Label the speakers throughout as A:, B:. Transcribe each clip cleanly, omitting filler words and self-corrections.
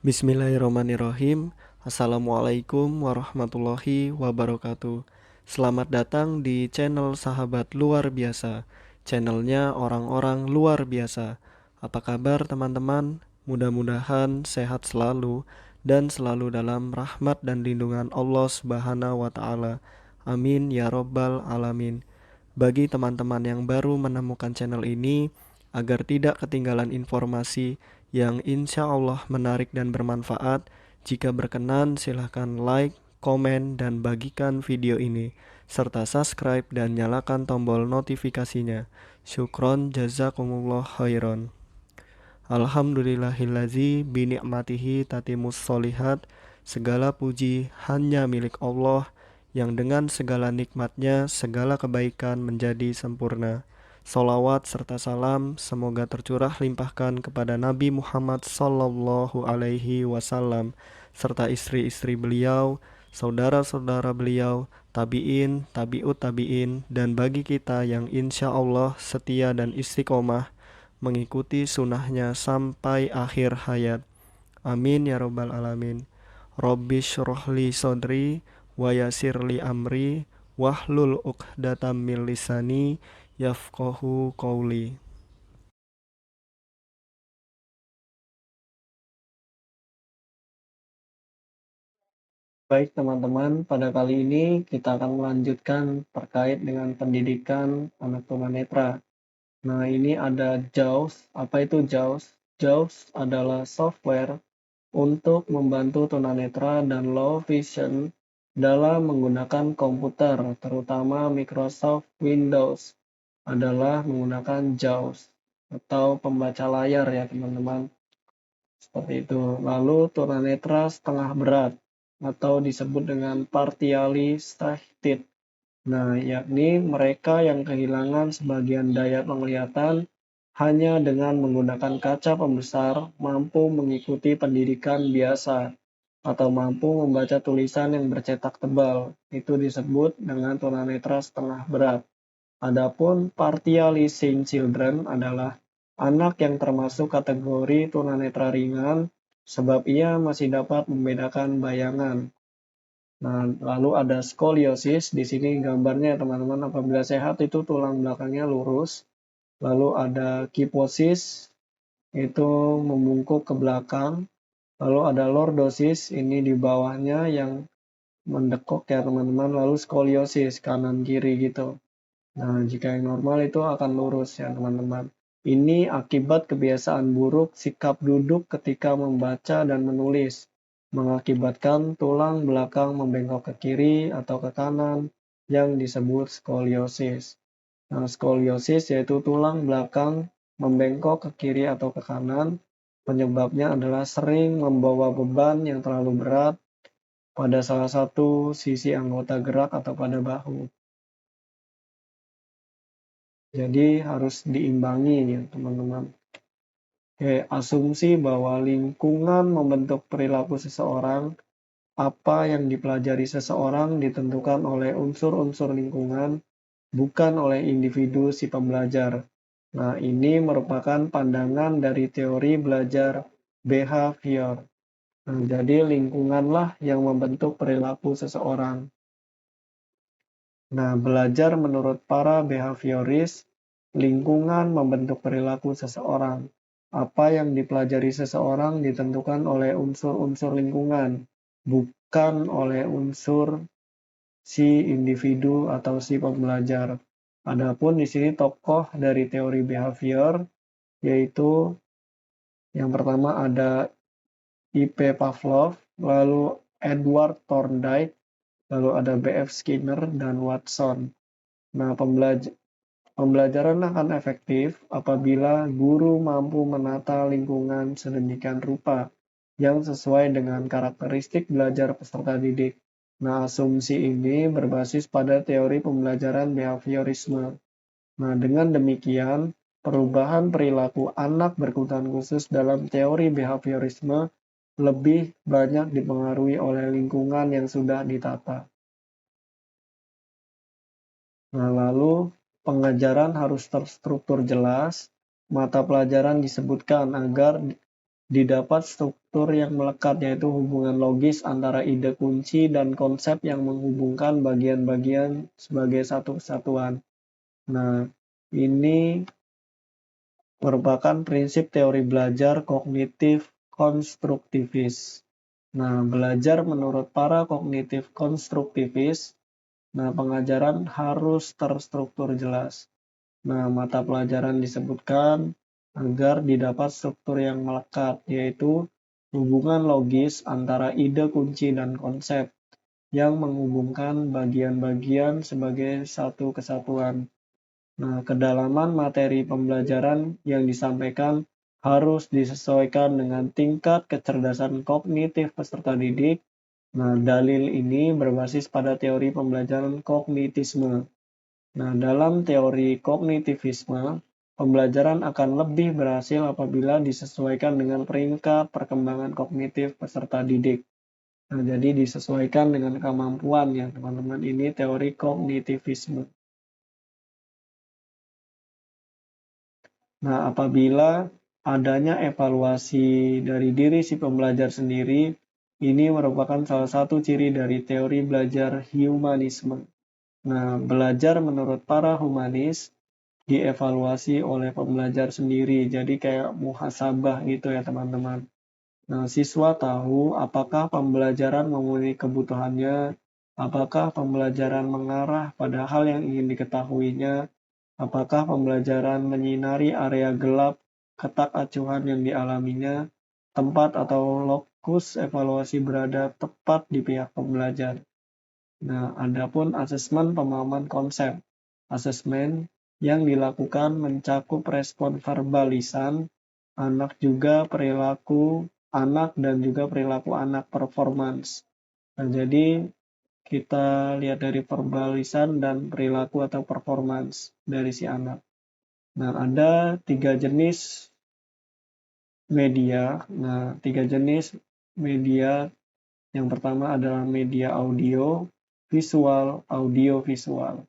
A: Bismillahirrahmanirrahim. Assalamualaikum warahmatullahi wabarakatuh. Selamat datang di channel Sahabat Luar Biasa. Channelnya orang-orang luar biasa. Apa kabar teman-teman? Mudah-mudahan sehat selalu dan selalu dalam rahmat dan lindungan Allah Subhanahu wa taala. Amin ya robbal alamin. Bagi teman-teman yang baru menemukan channel ini, agar tidak ketinggalan informasi yang insya Allah menarik dan bermanfaat, jika berkenan silahkan like, komen, dan bagikan video ini, serta subscribe dan nyalakan tombol notifikasinya. Syukron jazakumullah khairan. Alhamdulillahillazi bini'matihi tatimus solihat. Segala puji hanya milik Allah yang dengan segala nikmatnya segala kebaikan menjadi sempurna. Salawat serta salam semoga tercurah limpahkan kepada Nabi Muhammad sallallahu alaihi wasallam serta istri-istri beliau, saudara-saudara beliau, tabi'in, tabi'ut tabi'in, dan bagi kita yang insya Allah setia dan istiqomah mengikuti sunnahnya sampai akhir hayat. Amin ya robbal alamin. Rabbi syrohli sodri wa yasirli amri wahlul uqdatam min lisani yafqahu qawli. Baik teman-teman, pada kali ini kita akan melanjutkan terkait dengan pendidikan anak tunanetra. Nah, ini ada JAWS. Apa itu JAWS? JAWS adalah software untuk membantu tunanetra dan low vision dalam menggunakan komputer, terutama Microsoft Windows, adalah menggunakan JAWS atau pembaca layar ya teman-teman. Seperti itu. Lalu tunanetra setengah berat atau disebut dengan partially sighted. Nah, yakni mereka yang kehilangan sebagian daya penglihatan hanya dengan menggunakan kaca pembesar mampu mengikuti pendidikan biasa atau mampu membaca tulisan yang bercetak tebal. Itu disebut dengan tunanetra setengah berat. Adapun partially seeing children adalah anak yang termasuk kategori tunanetra ringan sebab ia masih dapat membedakan bayangan. Nah, lalu ada skoliosis. Di sini gambarnya teman-teman, apabila sehat itu tulang belakangnya lurus. Lalu ada kyphosis, itu membungkuk ke belakang. Lalu ada lordosis, ini di bawahnya yang mendekok ya teman-teman. Lalu skoliosis, kanan kiri gitu. Nah, jika yang normal itu akan lurus ya teman-teman. Ini akibat kebiasaan buruk sikap duduk ketika membaca dan menulis, mengakibatkan tulang belakang membengkok ke kiri atau ke kanan yang disebut skoliosis. Nah, skoliosis yaitu tulang belakang membengkok ke kiri atau ke kanan. Penyebabnya adalah sering membawa beban yang terlalu berat pada salah satu sisi anggota gerak atau pada bahu. Jadi harus diimbangi ya teman-teman. Oke, asumsi bahwa lingkungan membentuk perilaku seseorang, apa yang dipelajari seseorang ditentukan oleh unsur-unsur lingkungan, bukan oleh individu si pembelajar. Nah, ini merupakan pandangan dari teori belajar behavior. Nah, jadi lingkunganlah yang membentuk perilaku seseorang. Nah, belajar menurut para behavioris, lingkungan membentuk perilaku seseorang. Apa yang dipelajari seseorang ditentukan oleh unsur-unsur lingkungan, bukan oleh unsur si individu atau si pembelajar. Adapun di sini tokoh dari teori behavior, yaitu yang pertama ada I.P. Pavlov, lalu Edward Thorndike, lalu ada B.F. Skinner, dan Watson. Nah, pembelajaran akan efektif apabila guru mampu menata lingkungan sedemikian rupa yang sesuai dengan karakteristik belajar peserta didik. Nah, asumsi ini berbasis pada teori pembelajaran behaviorisme. Nah, dengan demikian, perubahan perilaku anak berkebutuhan khusus dalam teori behaviorisme lebih banyak dipengaruhi oleh lingkungan yang sudah ditata. Nah, lalu pengajaran harus terstruktur jelas, mata pelajaran disebutkan agar Didapat struktur yang melekat, yaitu hubungan logis antara ide kunci dan konsep yang menghubungkan bagian-bagian sebagai satu kesatuan. Nah, ini merupakan prinsip teori belajar kognitif konstruktivis. Nah, belajar menurut para kognitif konstruktivis, pengajaran harus terstruktur jelas. Nah, mata pelajaran disebutkan agar didapat struktur yang melekat, yaitu hubungan logis antara ide kunci dan konsep yang menghubungkan bagian-bagian sebagai satu kesatuan. Nah, kedalaman materi pembelajaran yang disampaikan harus disesuaikan dengan tingkat kecerdasan kognitif peserta didik. Nah, dalil ini berbasis pada teori pembelajaran kognitisme. Nah, dalam teori kognitivisme, pembelajaran akan lebih berhasil apabila disesuaikan dengan peringkat perkembangan kognitif peserta didik. Nah, jadi disesuaikan dengan kemampuan ya, teman-teman. Ini teori kognitivisme. Nah, apabila adanya evaluasi dari diri si pembelajar sendiri, ini merupakan salah satu ciri dari teori belajar humanisme. Nah, belajar menurut para humanis dievaluasi oleh pembelajar sendiri. Jadi kayak muhasabah gitu ya teman-teman. Nah, siswa tahu apakah pembelajaran memenuhi kebutuhannya, apakah pembelajaran mengarah pada hal yang ingin diketahuinya, apakah pembelajaran menyinari area gelap, ketak acuhan yang dialaminya, tempat atau lokus evaluasi berada tepat di pihak pembelajar. Nah, adapun asesmen pemahaman konsep. Asesmen yang dilakukan mencakup respon verbal lisan, anak dan juga perilaku anak performance. Nah, jadi kita lihat dari verbal lisan dan perilaku atau performance dari si anak. Nah, ada 3 jenis media. Nah, 3 jenis media. Yang pertama adalah media audio, visual, audio-visual.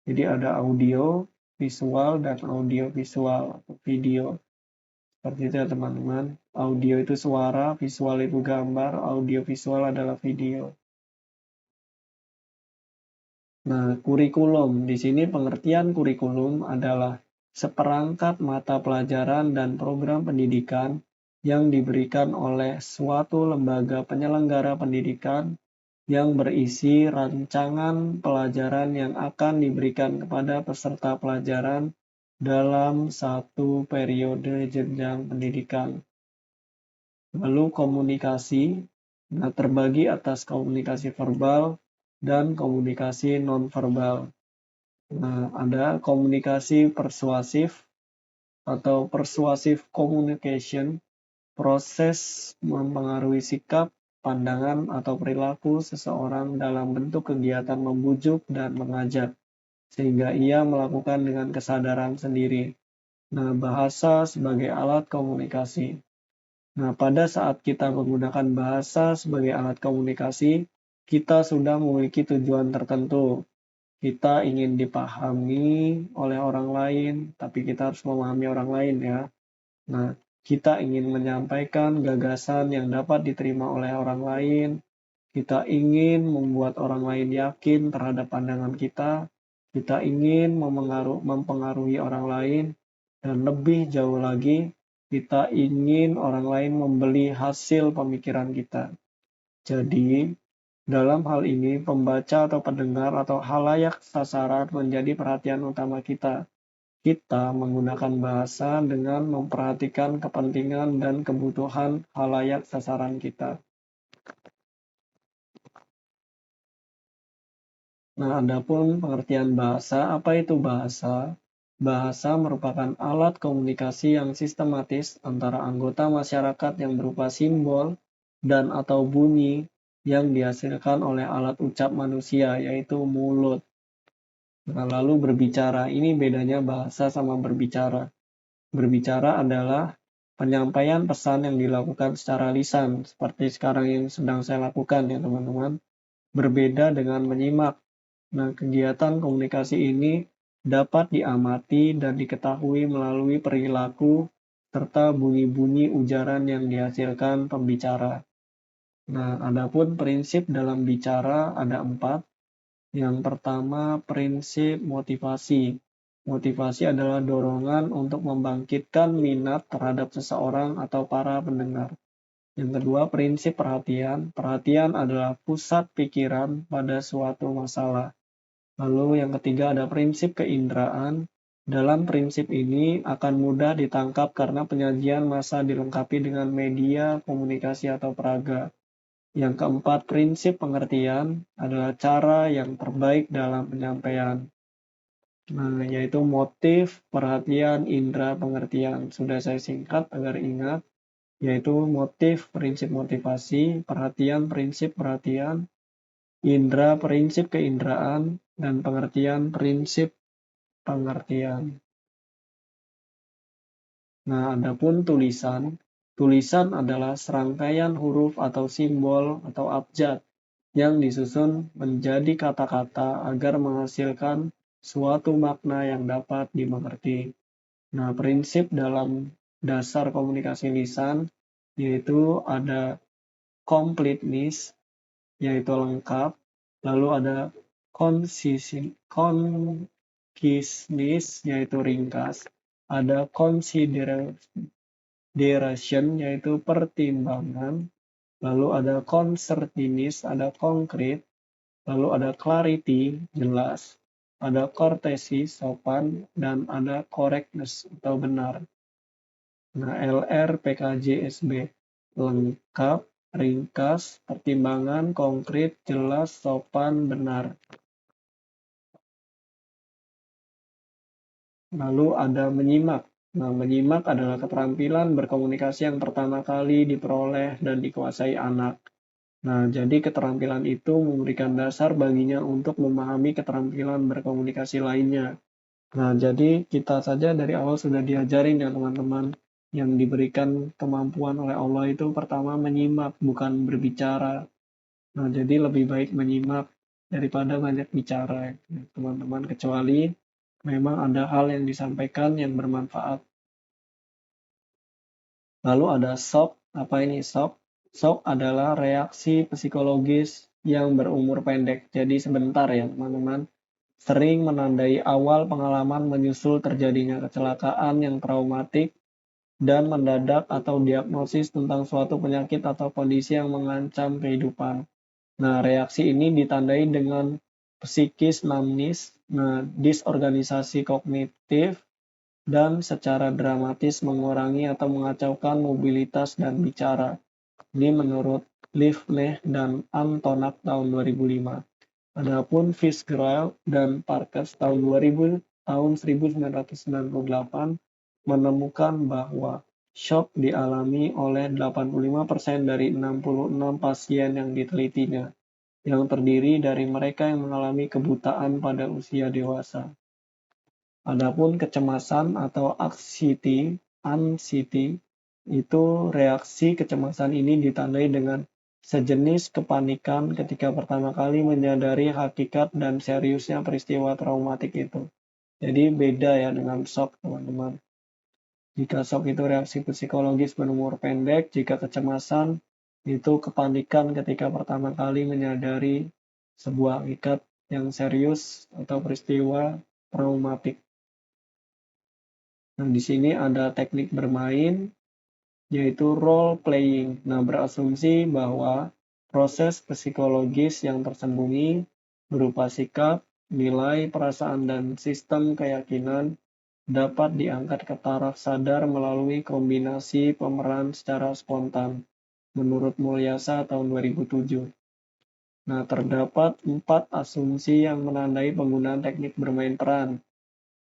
A: Jadi ada audio, visual, dan audio-visual atau video. Seperti itu ya teman-teman. Audio itu suara, visual itu gambar, audio-visual adalah video. Nah, kurikulum. Di sini pengertian kurikulum adalah seperangkat mata pelajaran dan program pendidikan yang diberikan oleh suatu lembaga penyelenggara pendidikan yang berisi rancangan pelajaran yang akan diberikan kepada peserta pelajaran dalam satu periode jenjang pendidikan. Lalu komunikasi, terbagi atas komunikasi verbal dan komunikasi nonverbal. Nah, ada komunikasi persuasif atau persuasive communication, proses mempengaruhi sikap, pandangan, atau perilaku seseorang dalam bentuk kegiatan membujuk dan mengajak, sehingga ia melakukan dengan kesadaran sendiri. Nah, bahasa sebagai alat komunikasi. Nah, pada saat kita menggunakan bahasa sebagai alat komunikasi, kita sudah memiliki tujuan tertentu. Kita ingin dipahami oleh orang lain, tapi kita harus memahami orang lain ya. Nah, kita ingin menyampaikan gagasan yang dapat diterima oleh orang lain. Kita ingin membuat orang lain yakin terhadap pandangan kita. Kita ingin mempengaruhi orang lain. Dan lebih jauh lagi, kita ingin orang lain membeli hasil pemikiran kita. Jadi, dalam hal ini, pembaca atau pendengar atau halayak sasaran menjadi perhatian utama kita. Kita menggunakan bahasa dengan memperhatikan kepentingan dan kebutuhan halayak sasaran kita. Nah, adapun pengertian bahasa, apa itu bahasa? Bahasa merupakan alat komunikasi yang sistematis antara anggota masyarakat yang berupa simbol dan atau bunyi yang dihasilkan oleh alat ucap manusia, yaitu mulut. Nah, lalu berbicara, ini bedanya bahasa sama berbicara. Berbicara adalah penyampaian pesan yang dilakukan secara lisan, seperti sekarang yang sedang saya lakukan ya teman-teman. Berbeda dengan menyimak. Nah, kegiatan komunikasi ini dapat diamati dan diketahui melalui perilaku serta bunyi-bunyi ujaran yang dihasilkan pembicara. Nah, adapun prinsip dalam bicara ada 4. Yang pertama, prinsip motivasi. Motivasi adalah dorongan untuk membangkitkan minat terhadap seseorang atau para pendengar. Yang kedua, prinsip perhatian. Perhatian adalah pusat pikiran pada suatu masalah. Lalu yang ketiga ada prinsip keinderaan. Dalam prinsip ini akan mudah ditangkap karena penyajian massa dilengkapi dengan media komunikasi atau peraga. Yang keempat, prinsip pengertian adalah cara yang terbaik dalam penyampaian. Nah, yaitu motif, perhatian, indera, pengertian. Sudah saya singkat agar ingat, yaitu motif, prinsip motivasi, perhatian, prinsip perhatian, indera, prinsip keinderaan, dan pengertian, prinsip pengertian. Nah, adapun tulisan. Tulisan adalah serangkaian huruf atau simbol atau abjad yang disusun menjadi kata-kata agar menghasilkan suatu makna yang dapat dimengerti. Nah, prinsip dalam dasar komunikasi lisan yaitu ada completeness, yaitu lengkap, lalu ada conciseness, yaitu ringkas, ada consideration, yaitu pertimbangan, lalu ada concertinis, ada konkret, lalu ada clarity, jelas, ada courtesy, sopan, dan ada correctness atau benar. Nah, LR, PKJ, SB, lengkap, ringkas, pertimbangan, konkret, jelas, sopan, benar. Lalu ada menyimak. Nah, menyimak adalah keterampilan berkomunikasi yang pertama kali diperoleh dan dikuasai anak. Nah, jadi keterampilan itu memberikan dasar baginya untuk memahami keterampilan berkomunikasi lainnya. Nah, jadi kita saja dari awal sudah diajarin ya teman-teman, yang diberikan kemampuan oleh Allah itu pertama menyimak, bukan berbicara. Nah, jadi lebih baik menyimak daripada banyak bicara, ya, teman-teman, kecuali memang ada hal yang disampaikan yang bermanfaat. Lalu ada shock. Apa ini shock? Shock adalah reaksi psikologis yang berumur pendek. Jadi sebentar ya teman-teman. Sering menandai awal pengalaman menyusul terjadinya kecelakaan yang traumatik dan mendadak atau diagnosis tentang suatu penyakit atau kondisi yang mengancam kehidupan. Nah, reaksi ini ditandai dengan psikis namnis, disorganisasi kognitif, dan secara dramatis mengurangi atau mengacaukan mobilitas dan bicara. Ini menurut Livneh dan Antonak tahun 2005. Adapun Fitzgerald dan Parkes tahun 1998 menemukan bahwa shock dialami oleh 85% dari 66 pasien yang ditelitinya, yang terdiri dari mereka yang mengalami kebutaan pada usia dewasa. Adapun kecemasan atau anxiety itu reaksi kecemasan ini ditandai dengan sejenis kepanikan ketika pertama kali menyadari hakikat dan seriusnya peristiwa traumatik itu. Jadi beda ya dengan shock, teman-teman. Jika shock itu reaksi psikologis berumur pendek, jika kecemasan itu kepanikan ketika pertama kali menyadari sebuah hakikat yang serius atau peristiwa traumatik. Nah, di sini ada teknik bermain, yaitu role playing. Nah, berasumsi bahwa proses psikologis yang tersembunyi berupa sikap, nilai, perasaan, dan sistem keyakinan dapat diangkat ke taraf sadar melalui kombinasi pemeran secara spontan, menurut Mulyasa tahun 2007. Nah, terdapat 4 asumsi yang menandai penggunaan teknik bermain peran,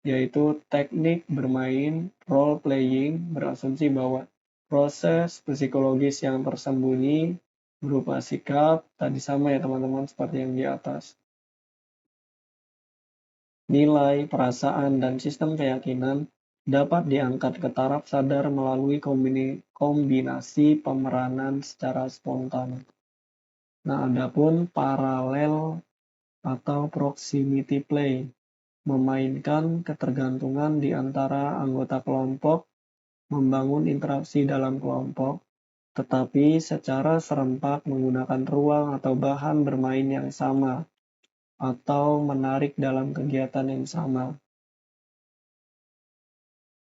A: yaitu teknik bermain role playing berasumsi bahwa proses psikologis yang tersembunyi berupa sikap, tadi sama ya teman-teman seperti yang di atas, nilai, perasaan, dan sistem keyakinan dapat diangkat ke taraf sadar melalui kombinasi pemeranan secara spontan. Nah, adapun paralel atau proximity play memainkan ketergantungan di antara anggota kelompok membangun interaksi dalam kelompok, tetapi secara serempak menggunakan ruang atau bahan bermain yang sama, atau menarik dalam kegiatan yang sama.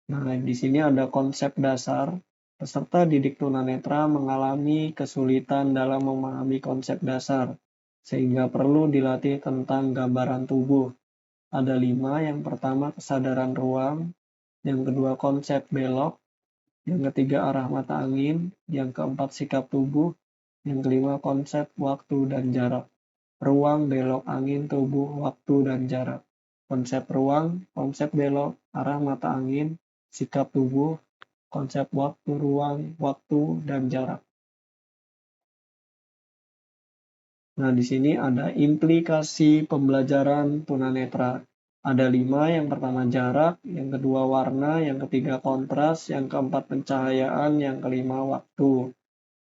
A: Nah, di sini ada konsep dasar. Peserta didik tunanetra mengalami kesulitan dalam memahami konsep dasar, sehingga perlu dilatih tentang gambaran tubuh. Ada 5, yang pertama kesadaran ruang, yang kedua konsep belok, yang ketiga arah mata angin, yang keempat sikap tubuh, yang kelima konsep waktu dan jarak. Ruang, belok, angin, tubuh, waktu, dan jarak. Konsep ruang, konsep belok, arah mata angin, sikap tubuh, konsep waktu, ruang, waktu, dan jarak. Nah, di sini ada implikasi pembelajaran tunanetra. Ada 5, yang pertama jarak, yang kedua warna, yang ketiga kontras, yang keempat pencahayaan, yang kelima waktu.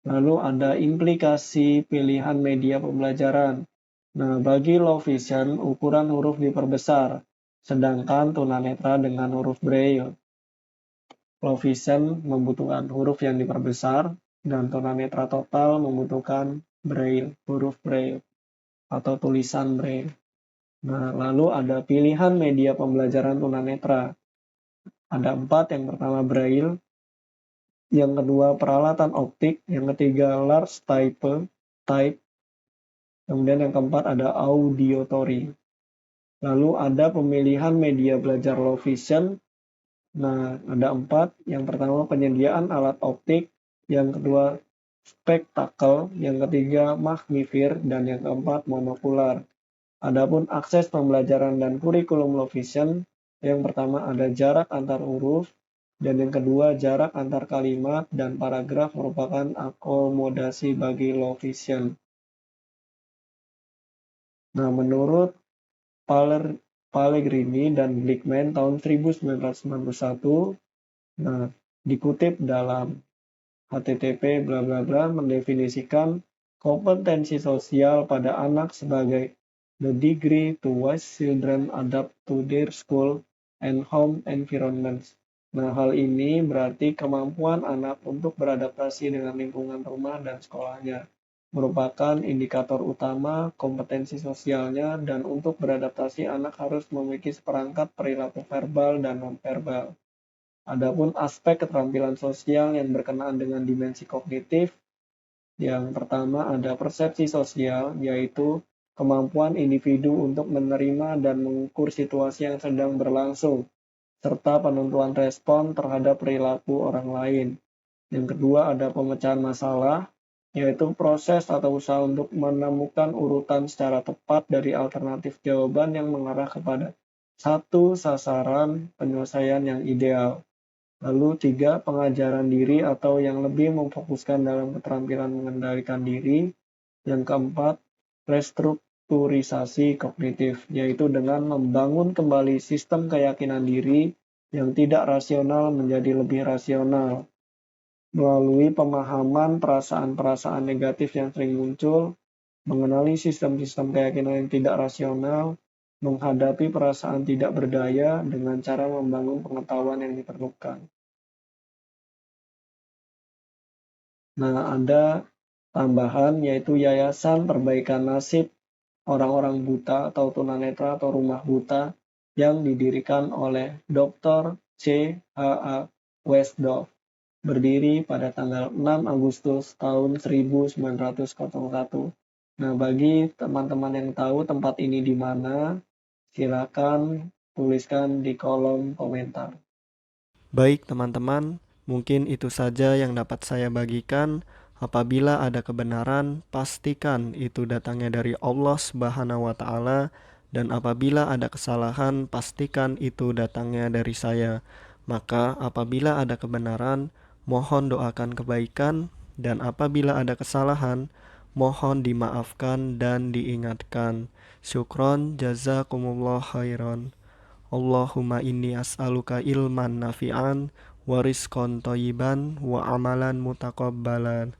A: Lalu ada implikasi pilihan media pembelajaran. Nah, bagi low vision, ukuran huruf diperbesar, sedangkan tunanetra dengan huruf Braille. Low vision membutuhkan huruf yang diperbesar, dan tunanetra total membutuhkan Braille, huruf Braille, atau tulisan Braille. Nah, lalu ada pilihan media pembelajaran tunanetra. Ada 4, yang pertama Braille, yang kedua peralatan optik, yang ketiga large type, kemudian yang keempat ada auditory. Lalu ada pemilihan media belajar low vision. Nah, ada 4. Yang pertama penyediaan alat optik, yang kedua spektakel, yang ketiga magnifir, dan yang keempat monokular. Adapun akses pembelajaran dan kurikulum low vision, yang pertama ada jarak antar huruf, dan yang kedua jarak antar kalimat dan paragraf merupakan akomodasi bagi low vision. Nah, menurut Pellegrini dan Glickman tahun 1991, nah, dikutip dalam http bla bla bla mendefinisikan kompetensi sosial pada anak sebagai the degree to which children adapt to their school and home environments. Nah, hal ini berarti kemampuan anak untuk beradaptasi dengan lingkungan rumah dan sekolahnya merupakan indikator utama kompetensi sosialnya, dan untuk beradaptasi anak harus memiliki seperangkat perilaku verbal dan nonverbal. Adapun aspek keterampilan sosial yang berkenaan dengan dimensi kognitif, yang pertama ada persepsi sosial, yaitu kemampuan individu untuk menerima dan mengukur situasi yang sedang berlangsung, serta penentuan respon terhadap perilaku orang lain. Yang kedua ada pemecahan masalah, yaitu proses atau usaha untuk menemukan urutan secara tepat dari alternatif jawaban yang mengarah kepada satu sasaran penyelesaian yang ideal. Lalu 3, pengajaran diri atau yang lebih memfokuskan dalam keterampilan mengendalikan diri. Yang keempat, restrukturisasi kognitif, yaitu dengan membangun kembali sistem keyakinan diri yang tidak rasional menjadi lebih rasional, melalui pemahaman perasaan-perasaan negatif yang sering muncul, mengenali sistem-sistem keyakinan yang tidak rasional, menghadapi perasaan tidak berdaya dengan cara membangun pengetahuan yang diperlukan. Nah, ada tambahan yaitu Yayasan Perbaikan Nasib Orang-orang Buta atau Tunanetra atau Rumah Buta yang didirikan oleh Dr. C.H.A. Westdorf, berdiri pada tanggal 6 Agustus tahun 1901. Nah, bagi teman-teman yang tahu tempat ini di mana, silakan tuliskan di kolom komentar.
B: Baik teman-teman, mungkin itu saja yang dapat saya bagikan. Apabila ada kebenaran, pastikan itu datangnya dari Allah Subhanahu wa Ta'ala, dan apabila ada kesalahan, pastikan itu datangnya dari saya. Maka apabila ada kebenaran, mohon doakan kebaikan, dan apabila ada kesalahan, mohon dimaafkan dan diingatkan. Syukron, jazakumullah khairan. Allahumma inni as'aluka ilman nafi'an wa rizqan thayyiban wa amalan mutaqabbalan.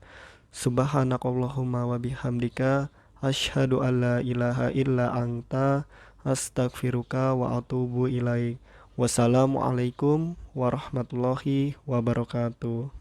B: Subhanakallahumma wa bihamdika asyhadu an la ilaha illa anta astaghfiruka wa atubu ilaik. Wassalamualaikum warahmatullahi wabarakatuh.